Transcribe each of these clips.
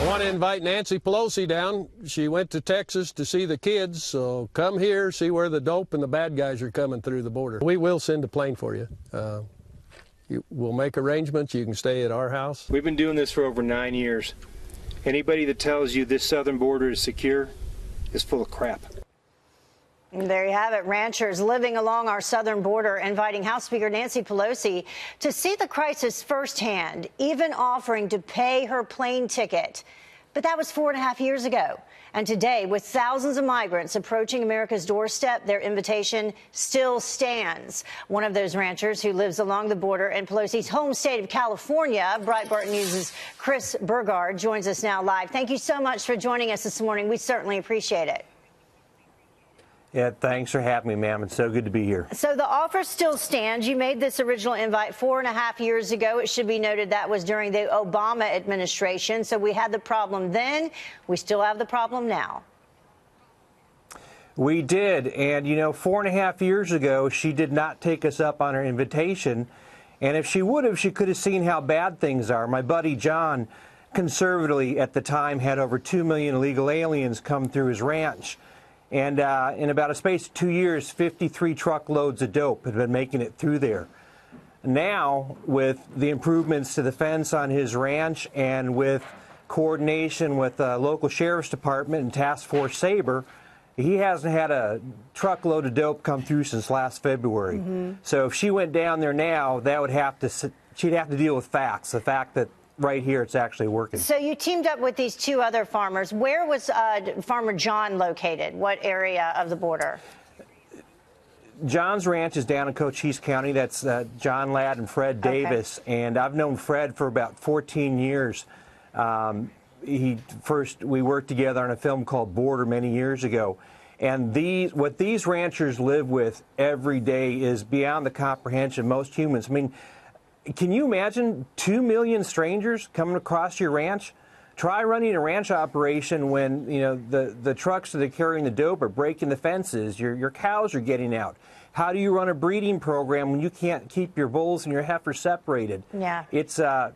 I want to invite Nancy Pelosi down. She went to Texas to see the kids, so come here, see where the dope and the bad guys are coming through the border. We will send a plane for you. We'll make arrangements. You can stay at our house. We've been doing this for over 9 years. Anybody that tells you this southern border is secure is full of crap. And there you have it. Ranchers living along our southern border inviting House Speaker Nancy Pelosi to see the crisis firsthand, even offering to pay her plane ticket. But that was 4.5 years ago. And today, with thousands of migrants approaching America's doorstep, their invitation still stands. One of those ranchers who lives along the border in Pelosi's home state of California, Breitbart News' Chris Burgard, joins us now live. Thank you so much for joining us this morning. We certainly appreciate it. Yeah, thanks for having me, ma'am. It's so good to be here. So the offer still stands. You made this original invite 4.5 years ago. It should be noted that was during the Obama administration. So we had the problem then. We still have the problem now. We did. And, you know, 4.5 years ago, she did not take us up on her invitation. And if she would have, she could have seen how bad things are. My buddy John, conservatively at the time, had over 2 million illegal aliens come through his ranch. And in about a space of 2 years, 53 truckloads of dope had been making it through there. Now, with the improvements to the fence on his ranch and with coordination with the local sheriff's department and Task Force Sabre, he hasn't had a truckload of dope come through since last February. Mm-hmm. So if she went down there now, that would have to, she'd have to deal with facts, the fact that right here it's actually working. So you teamed up with these two other farmers. Where was Farmer John located? What area of the border? John's ranch is down in Cochise County. That's John Ladd and Fred Davis. Okay. And I've known Fred for about 14 years. We worked together on a film called Border many years ago. And what these ranchers live with every day is beyond the comprehension of most humans. I mean, can you imagine 2 million strangers coming across your ranch? Try running a ranch operation when, you know, the trucks that are carrying the dope are breaking the fences, your cows are getting out. How do you run a breeding program when you can't keep your bulls and your heifers separated? Yeah. It's and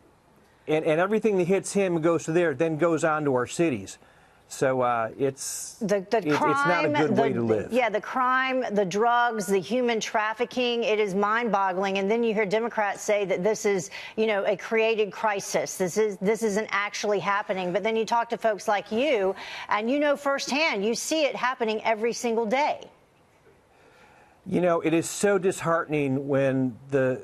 everything that hits him and goes to there then goes on to our cities. So it's not a good way to live. Yeah, the crime, the drugs, the human trafficking, it is mind-boggling. And then you hear Democrats say that this is, you know, a created crisis. This isn't actually happening. But then you talk to folks like you, and you know firsthand, you see it happening every single day. You know, it is so disheartening when the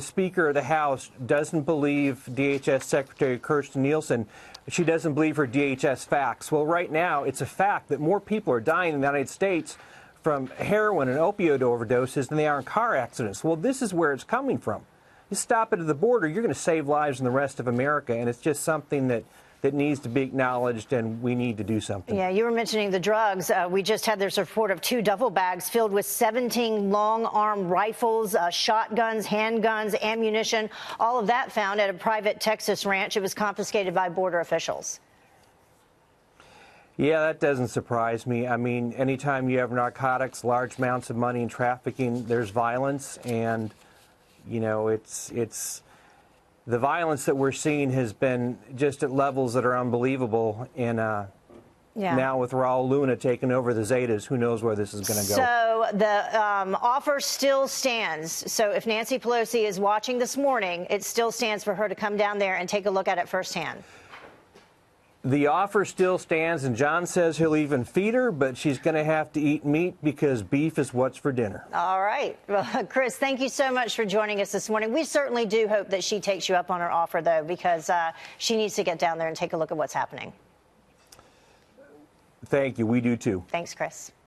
Speaker of the House doesn't believe DHS Secretary Kirstjen Nielsen. She doesn't believe her DHS facts. Well, right now, it's a fact that more people are dying in the United States from heroin and opioid overdoses than they are in car accidents. Well, this is where it's coming from. You stop it at the border, you're going to save lives in the rest of America, and it's just something that needs to be acknowledged, and we need to do something. Yeah, you were mentioning the drugs. We just had this report of 2 duffel bags filled with 17 long-arm rifles, shotguns, handguns, ammunition, all of that found at a private Texas ranch. It was confiscated by border officials. Yeah, that doesn't surprise me. I mean, anytime you have narcotics, large amounts of money and trafficking, there's violence, and, you know, it's the violence that we're seeing has been just at levels that are unbelievable. And now with Raul Luna taking over the Zetas, who knows where this is going to go. So the offer still stands. So if Nancy Pelosi is watching this morning, it still stands for her to come down there and take a look at it firsthand. The offer still stands, and John says he'll even feed her, but she's going to have to eat meat because beef is what's for dinner. All right. Well, Chris, thank you so much for joining us this morning. We certainly do hope that she takes you up on her offer, though, because she needs to get down there and take a look at what's happening. Thank you. We do, too. Thanks, Chris.